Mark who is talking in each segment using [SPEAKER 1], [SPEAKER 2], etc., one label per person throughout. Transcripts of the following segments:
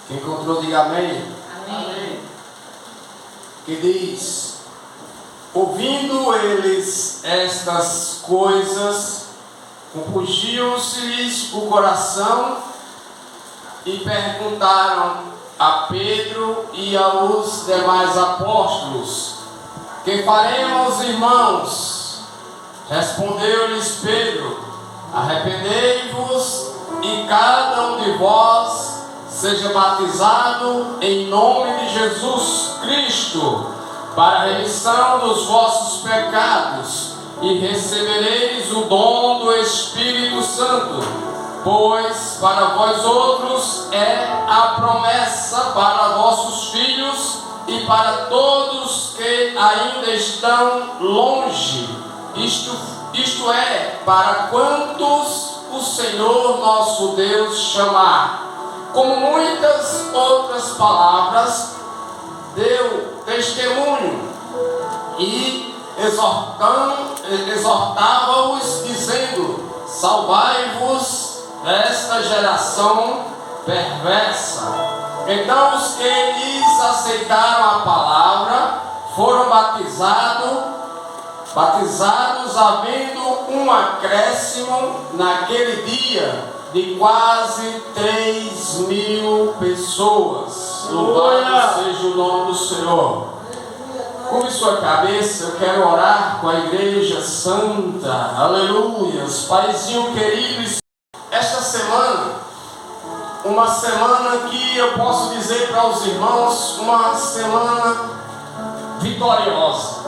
[SPEAKER 1] Quem encontrou, diga amém.
[SPEAKER 2] Amém.
[SPEAKER 1] Que diz: ouvindo eles estas coisas, compungiu-se-lhes o coração e perguntaram a Pedro e aos demais apóstolos: que faremos, irmãos? Respondeu-lhes Pedro: arrependei-vos e cada um de vós seja batizado em nome de Jesus Cristo para a remissão dos vossos pecados, e recebereis o dom do Espírito Santo, pois para vós outros é a promessa para vossos filhos e para todos que ainda estão longe, isto é, para quantos o Senhor nosso Deus chamar. Como muitas outras palavras, deu testemunho e exortava-os, dizendo: salvai-vos desta geração perversa. Então os que lhes aceitaram a palavra foram batizados, havendo um acréscimo naquele dia de quase 3.000 pessoas. Louvado seja o nome do Senhor. Curve sua cabeça, eu quero orar com a igreja santa. Aleluias. Paizinho querido, esta semana, uma semana que eu posso dizer para os irmãos, uma semana vitoriosa,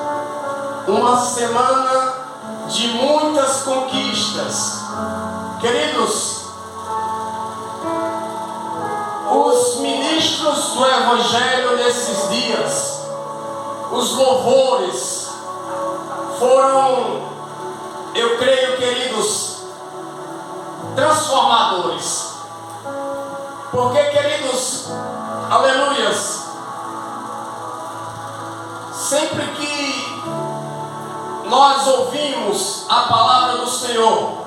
[SPEAKER 1] uma semana de muitas conquistas. Queridos, os ministros do Evangelho nesses dias, os louvores foram, eu creio, queridos, transformadores. Porque, queridos, aleluias, sempre que nós ouvimos a palavra do Senhor,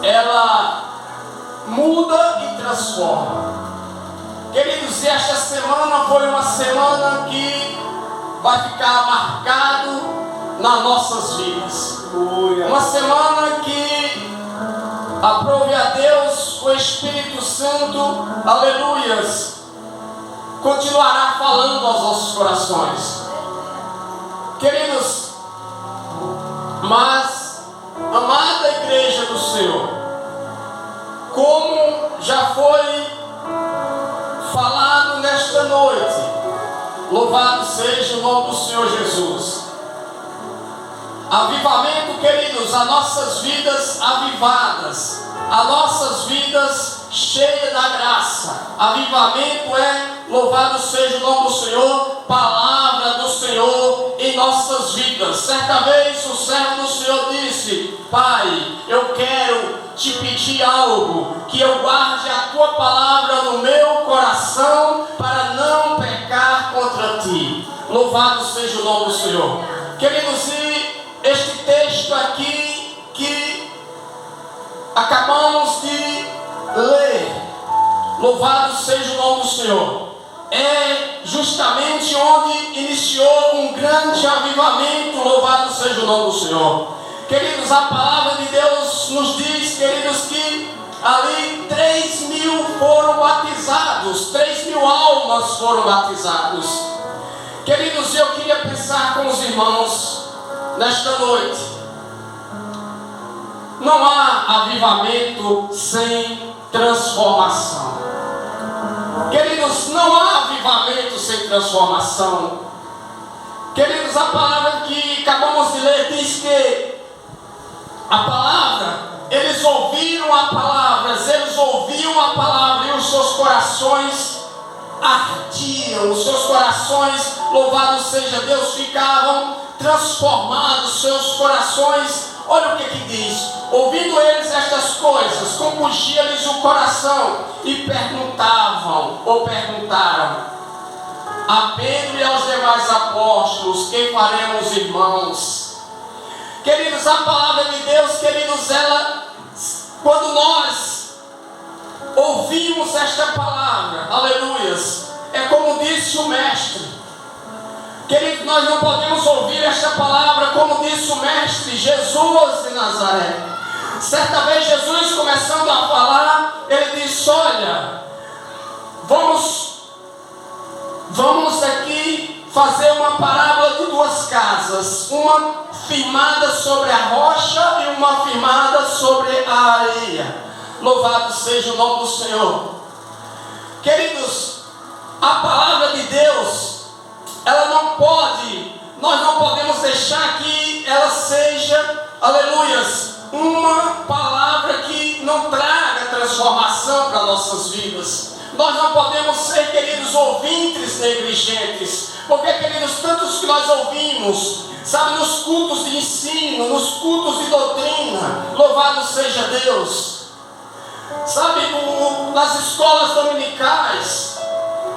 [SPEAKER 1] ela muda e transforma. Queridos, e esta semana foi uma semana que vai ficar marcado nas nossas vidas. Uma semana que, aprove a Deus, o Espírito Santo, aleluias, continuará falando aos nossos corações. Queridos, mas, amada igreja do Senhor, como já foi falado nesta noite, louvado seja o nome do Senhor Jesus. Avivamento, queridos, as nossas vidas avivadas, as nossas vidas cheias da graça. Avivamento é, louvado seja o nome do Senhor, palavra do Senhor em nossas vidas. Certa vez o servo do Senhor disse: Pai, eu quero te pedir algo, que eu guarde a tua palavra no meu coração para não pecar contra ti. Louvado seja o nome do Senhor. Queridos, e este texto aqui que acabamos de ler, louvado seja o nome do Senhor, é justamente onde iniciou um grande avivamento. Louvado seja o nome do Senhor. Queridos, a palavra de Deus nos diz, queridos, que ali 3.000 foram batizados, 3.000 almas foram batizados. Queridos, eu queria pensar com os irmãos nesta noite. Não há avivamento sem transformação. Queridos, não há avivamento sem transformação. Queridos, a palavra que acabamos de ler diz que a palavra, eles ouviram a palavra, eles ouviam a palavra e os seus corações ardiam, os seus corações, louvado seja Deus, ficavam transformados, seus corações, olha o que diz: ouvindo eles estas coisas, compungia-lhes o coração e perguntaram a Pedro e aos demais apóstolos: que faremos, irmãos? Queridos, a palavra de Deus, queridos, ela, quando nós ouvimos esta palavra, aleluias, é como disse o mestre. Queridos, nós não podemos ouvir esta palavra como disse o mestre, Jesus de Nazaré. Certa vez Jesus, começando a falar, ele disse: olha, vamos aqui fazer uma parábola de duas casas, uma firmada sobre a rocha e uma firmada sobre a areia. Louvado seja o nome do Senhor. Queridos, a palavra de Deus, nós não podemos deixar que ela seja, aleluias, uma palavra que não traga transformação para nossas vidas. Nós não podemos ser, queridos, ouvintes negligentes, porque, queridos, tantos que nós ouvimos, sabe, nos cultos de ensino, nos cultos de doutrina, louvado seja Deus, sabe, nas escolas dominicais,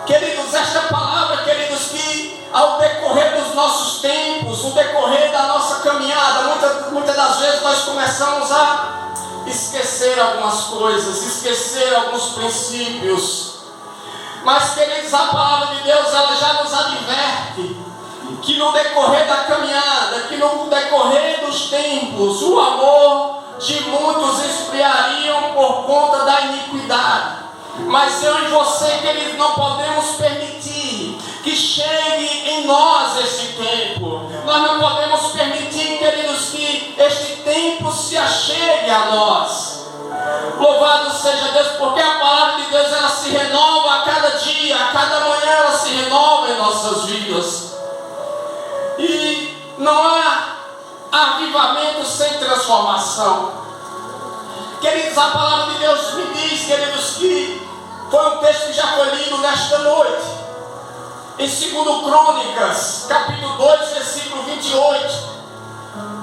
[SPEAKER 1] queridos, esta palavra, queridos, que ao decorrer dos nossos tempos, no decorrer da nossa caminhada, muitas das vezes nós começamos a esquecer algumas coisas, esquecer alguns princípios. Mas, queridos, a palavra de Deus, ela já nos adverte que no decorrer da caminhada, que no decorrer dos tempos, o amor de muitos esfriariam por conta da iniquidade. Mas eu e você, queridos, não podemos permitir que chegue em nós esse tempo. Nós não podemos permitir, queridos, que este tempo se achegue a nós. Louvado seja Deus, porque a palavra de Deus, ela se renova a cada dia, a cada manhã ela se renova em nossas vidas. E não há avivamento sem transformação. Queridos, a palavra de Deus me diz, queridos, que foi um texto que já foi lido nesta noite, em 2 Crônicas, capítulo 2, versículo 28,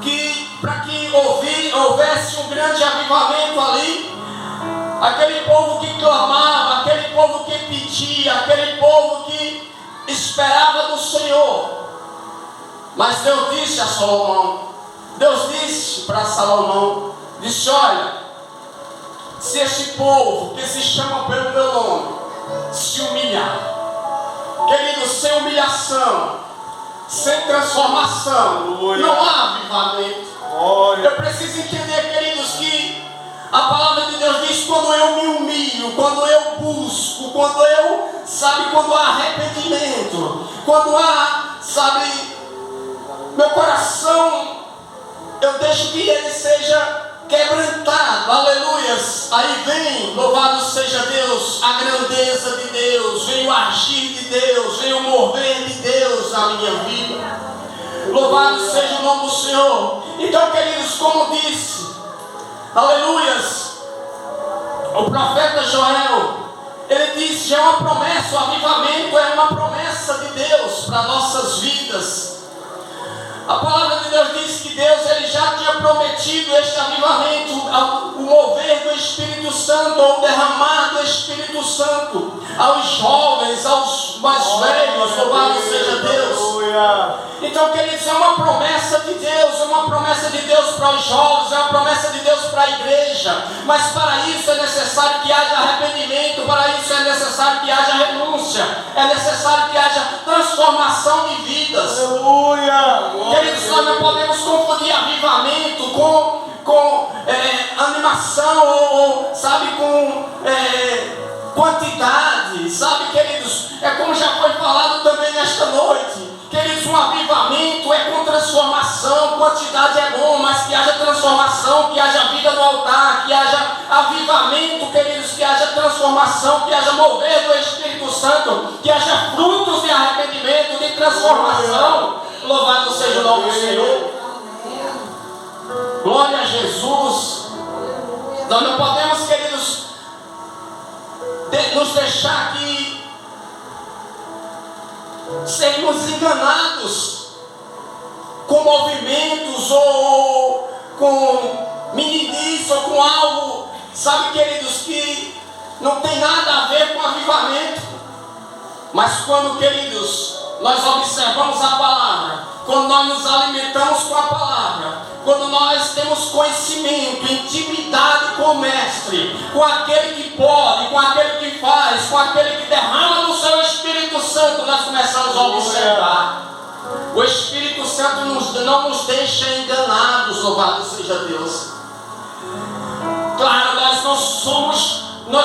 [SPEAKER 1] que para que houvesse um grande avivamento ali, aquele povo que clamava, aquele povo que pedia, aquele povo que esperava do Senhor. Mas Deus disse a Salomão, Deus disse para Salomão, disse: olha, se este povo que se chama pelo meu nome se humilhar, querido, sem humilhação, sem transformação, não há avivamento. Eu preciso entender, queridos, que a palavra de Deus diz: quando eu me humilho, quando eu busco, quando há arrependimento, quando há, meu coração, eu deixo que ele seja quebrantado, aleluias. Aí vem, louvado seja Deus, a grandeza de Deus, vem o agir de Deus, vem o mover de Deus na minha vida. Louvado seja o nome do Senhor. Então, queridos, como disse, aleluias, o profeta Joel, ele disse: é uma promessa, o avivamento é uma promessa de Deus para nossas vidas. A palavra de Deus diz que Deus, ele já tinha prometido este avivamento, o mover do Espírito Santo, ou o derramar do Espírito Santo aos jovens, aos mais velhos, louvado seja Deus. Então, queridos, é uma promessa de Deus, é uma promessa de Deus para os jovens, é uma promessa de Deus para a igreja. Mas para isso é necessário que haja arrependimento, para isso é necessário que haja renúncia, é necessário que haja transformação de vidas.
[SPEAKER 2] Aleluia!
[SPEAKER 1] Queridos, nós não podemos confundir avivamento com animação ou com quantidade, queridos? É como já foi falado também nesta noite. Queridos, um avivamento é com transformação. Quantidade é bom, mas que haja transformação, que haja vida no altar, que haja avivamento, queridos, que haja transformação, que haja mover do Espírito Santo, que haja frutos de arrependimento, de transformação. Louvado seja o nome do Senhor. Glória a Jesus. Nós não podemos, queridos, nos deixar aqui sermos enganados com movimentos ou com meninice ou com algo, queridos, que não tem nada a ver com avivamento. Mas quando, queridos, nós observamos a palavra, quando nós nos alimentamos com a palavra, quando nós temos conhecimento, intimidade com o Mestre, com aquele que pode, com aquele que faz, com aquele que derrama do seu Espírito Santo, nós começamos a observar. O Espírito Santo não nos deixa enganados, louvado seja Deus. Claro, nós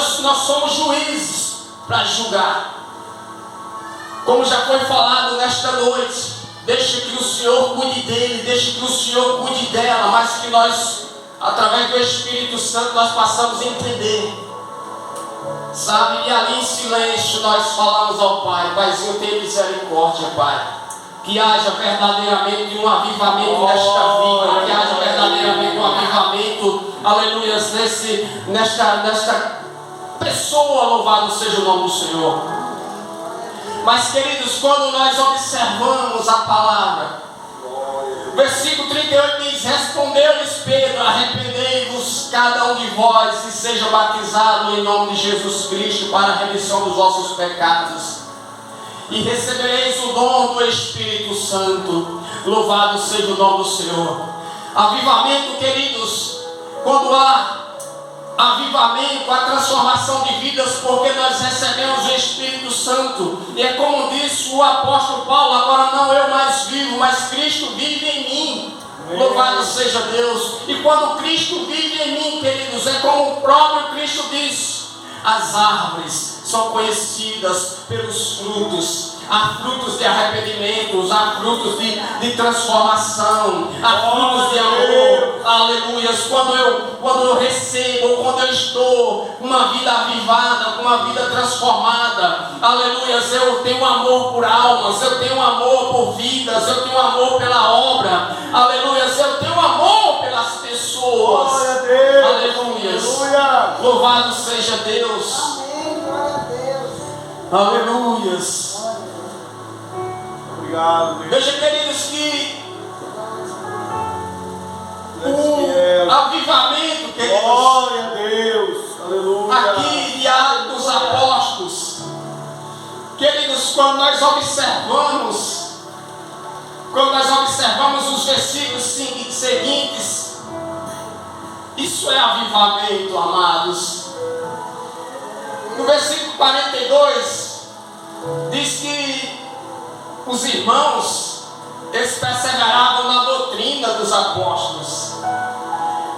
[SPEAKER 1] somos juízes para julgar. Como já foi falado nesta noite, deixa que o Senhor cuide dele, deixa que o Senhor cuide dela, mas que nós, através do Espírito Santo, nós passamos a entender. Sabe, e ali em silêncio nós falamos ao Pai: Paizinho, tenha misericórdia, Pai. Que haja verdadeiramente um avivamento nesta vida, que haja verdadeiramente um avivamento, aleluias, nesta pessoa, louvado seja o nome do Senhor. Mas, queridos, quando nós observamos a palavra, versículo 38 diz: respondeu-lhes Pedro, arrependei-vos cada um de vós e seja batizado em nome de Jesus Cristo para a remissão dos vossos pecados, e recebereis o dom do Espírito Santo. Louvado seja o nome do Senhor. Avivamento, queridos, quando há avivamento, a transformação de vidas, porque nós recebemos o Espírito Santo. E é como disse o apóstolo Paulo: agora não eu mais vivo, mas Cristo vive em mim. Louvado seja Deus. E quando Cristo vive em mim, queridos, é como o próprio Cristo diz: as árvores são conhecidas pelos frutos. Há frutos de arrependimento, há frutos de transformação, há frutos de amor. Aleluias. Quando eu recebo, quando eu estou com uma vida avivada, com uma vida transformada, aleluias, eu tenho amor por almas, eu tenho amor por vidas, eu tenho amor pela obra, aleluias, eu tenho amor pelas pessoas.
[SPEAKER 2] Glória a Deus.
[SPEAKER 1] Aleluias.
[SPEAKER 2] Aleluia.
[SPEAKER 1] Louvado seja Deus.
[SPEAKER 2] Amém. Glória a Deus.
[SPEAKER 1] Aleluias.
[SPEAKER 2] Obrigado, Deus.
[SPEAKER 1] Veja, queridos, que o avivamento, queridos,
[SPEAKER 2] Glória a Deus. Aleluia.
[SPEAKER 1] aqui de Atos dos Apóstolos, queridos, quando nós observamos os versículos seguintes, isso é avivamento, amados. No versículo 42 diz que os irmãos, eles perseveravam na doutrina dos apóstolos.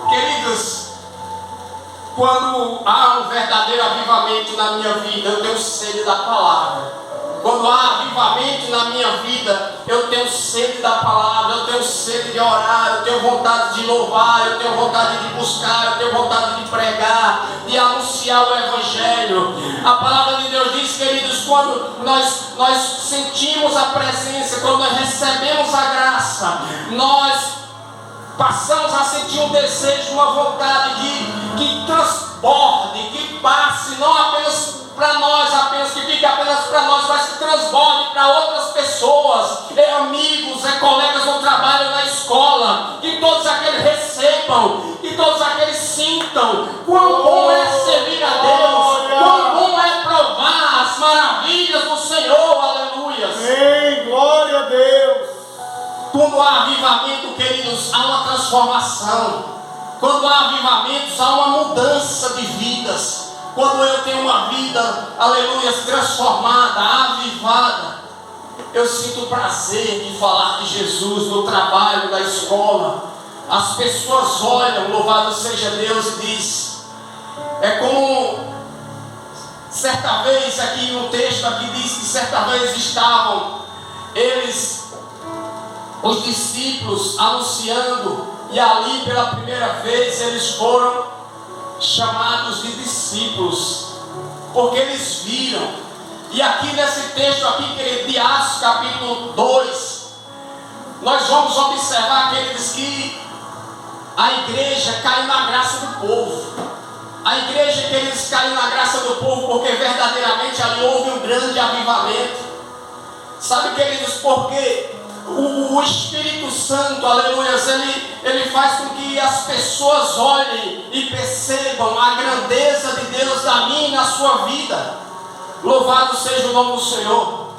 [SPEAKER 1] Queridos, quando há um verdadeiro avivamento na minha vida, eu tenho sede da palavra. Quando há avivamento na minha vida, eu tenho sede da palavra, eu tenho sede de orar, eu tenho vontade de louvar, eu tenho vontade de buscar, eu tenho vontade de pregar, de anunciar o Evangelho. A palavra de Deus diz, queridos, quando nós sentimos a presença, quando nós recebemos a graça, nós passamos a sentir um desejo, uma vontade que transborde, que passe, não apenas para nós, que fique apenas para nós, mas que transborde para outras pessoas, amigos, colegas no trabalho, na escola, que todos aqueles recebam, que todos aqueles sintam quão bom é servir a Deus, quão bom é provar as maravilhas do Senhor. Aleluia.
[SPEAKER 2] Amém. Glória a Deus.
[SPEAKER 1] Quando há avivamento, queridos, há uma transformação. Quando há avivamentos, há uma mudança de vidas. Quando eu tenho uma vida, aleluia, transformada, avivada, eu sinto prazer de falar de Jesus no trabalho, na escola. As pessoas olham, louvado seja Deus, e diz, é como certa vez, aqui no texto aqui diz que certa vez estavam eles, os discípulos, anunciando, e ali pela primeira vez eles foram chamados de discípulos, porque eles viram. E aqui nesse texto aqui, de Atos capítulo 2, nós vamos observar que ele diz que a igreja caiu na graça do povo. A igreja, que eles caiu na graça do povo, porque verdadeiramente ali houve um grande avivamento. Sabe, queridos, porque o Espírito Santo, aleluia, ele faz com que as pessoas olhem e percebam a grandeza de Deus na minha e na sua vida. Louvado seja o nome do Senhor.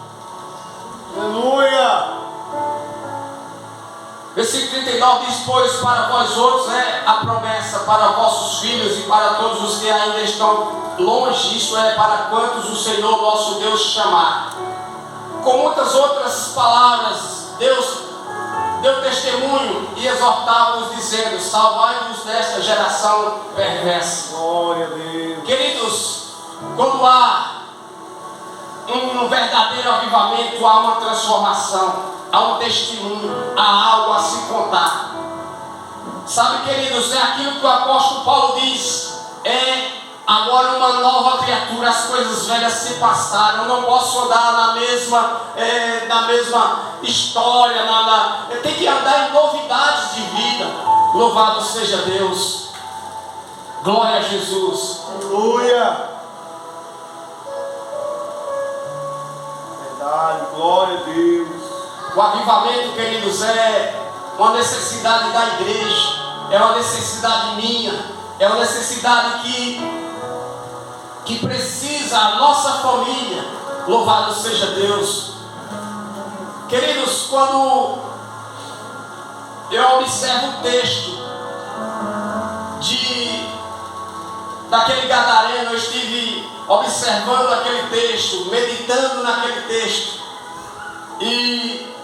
[SPEAKER 2] Aleluia.
[SPEAKER 1] Versículo 39 diz: pois para vós outros é a promessa, para vossos filhos e para todos os que ainda estão longe, isto é, para quantos o Senhor nosso Deus chamar. Com muitas outras palavras, Deus deu testemunho e exortava-os, dizendo: salvai-vos desta geração perversa.
[SPEAKER 2] Glória a Deus.
[SPEAKER 1] Queridos, quando há um verdadeiro avivamento, há uma transformação, há um testemunho, há algo a se contar. Sabe, queridos, é aquilo que o apóstolo Paulo diz: é agora uma nova criatura, as coisas velhas se passaram. Eu não posso andar na mesma história, tem que andar em novidades de vida. Louvado seja Deus, glória a Jesus.
[SPEAKER 2] Aleluia. Verdade, glória a Deus.
[SPEAKER 1] O avivamento, queridos, é uma necessidade da igreja, é uma necessidade minha, é uma necessidade que precisa a nossa família. Louvado seja Deus. Queridos, quando eu observo o texto daquele gadareno, eu estive observando aquele texto, meditando naquele texto, e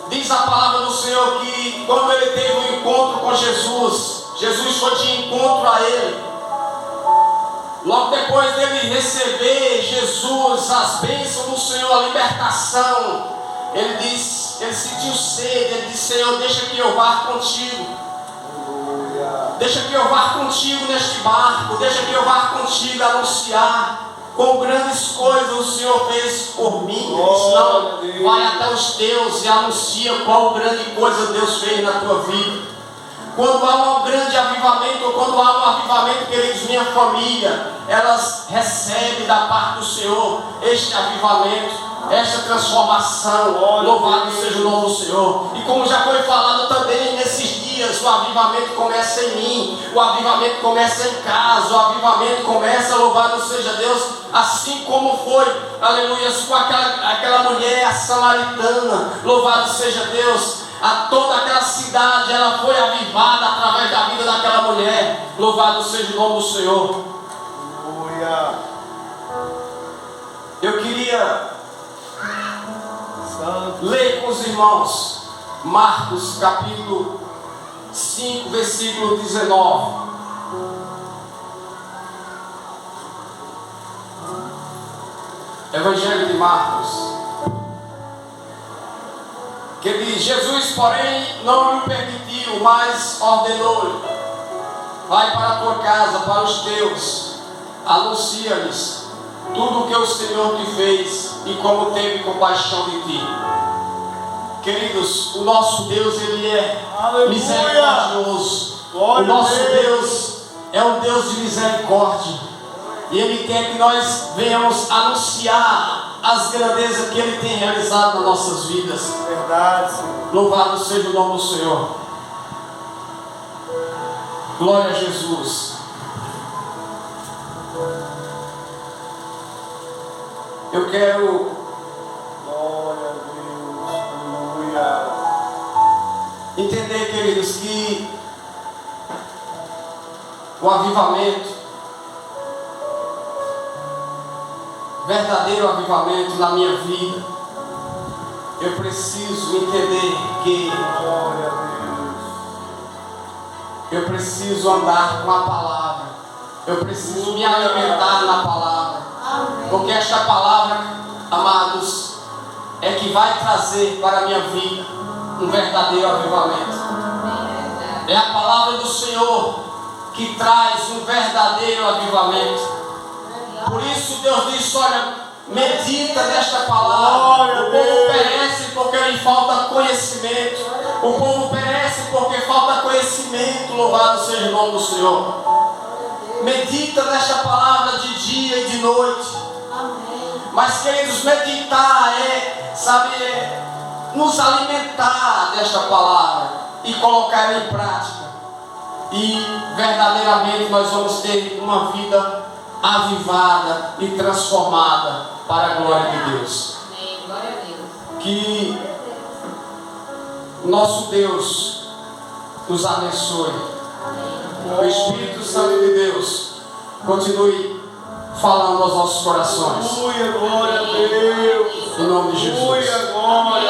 [SPEAKER 1] diz a palavra do Senhor que quando ele teve um encontro com Jesus, Jesus foi de encontro a ele. Logo depois dele receber Jesus, as bênçãos do Senhor, a libertação, ele sentiu sede, ele disse: Senhor, deixa que eu vá contigo. Deixa que eu vá contigo neste barco, deixa que eu vá contigo anunciar quão grandes coisas o Senhor fez por mim. Ele disse: não, vai até os teus e anuncia qual grande coisa Deus fez na tua vida. Quando há um grande avivamento, ou quando há um avivamento, queridos, minha família, elas recebem da parte do Senhor este avivamento, esta transformação. Louvado seja o nome do Senhor. E como já foi falado também nesses dias, o avivamento começa em mim, o avivamento começa em casa, o avivamento começa, louvado seja Deus, assim como foi, aleluia, com aquela mulher, a samaritana. Louvado seja Deus. A toda aquela cidade, ela foi avivada através da vida daquela mulher. Louvado seja o nome do Senhor.
[SPEAKER 2] Aleluia.
[SPEAKER 1] Eu queria ler com os irmãos Marcos capítulo 5, versículo 19. Evangelho de Marcos, que diz: Jesus, porém, não lhe permitiu, mas ordenou-lhe: vai para a tua casa, para os teus, anuncia-lhes tudo o que o Senhor te fez e como teve compaixão de ti. Queridos, o nosso Deus, Ele é misericordioso. O nosso Deus é um Deus de misericórdia, e Ele quer que nós venhamos anunciar as grandezas que Ele tem realizado nas nossas vidas.
[SPEAKER 2] Verdade, Senhor.
[SPEAKER 1] Louvado seja o nome do Senhor. Glória a Jesus. Eu quero
[SPEAKER 2] Glória a Deus. Aleluia.
[SPEAKER 1] entender, queridos, que o avivamento, verdadeiro avivamento na minha vida, eu preciso entender que
[SPEAKER 2] Glória a Deus.
[SPEAKER 1] eu preciso andar com a palavra, eu preciso me alimentar na palavra, porque esta palavra, amados, é que vai trazer para a minha vida um verdadeiro avivamento. É a palavra do Senhor que traz um verdadeiro avivamento. Por isso Deus disse: olha, medita nesta palavra. O povo perece porque lhe falta conhecimento. O povo perece porque falta conhecimento. Louvado seja o nome do Senhor. Medita nesta palavra de dia e de noite. Mas, queridos, meditar nos alimentar desta palavra e colocar ela em prática. E verdadeiramente nós vamos ter uma vida avivada e transformada para a glória de Deus. Que Nosso Deus nos abençoe. O Espírito Santo de Deus continue falando aos nossos corações.
[SPEAKER 2] Aleluia, glória a Deus.
[SPEAKER 1] Em nome de Jesus.
[SPEAKER 2] Aleluia, glória.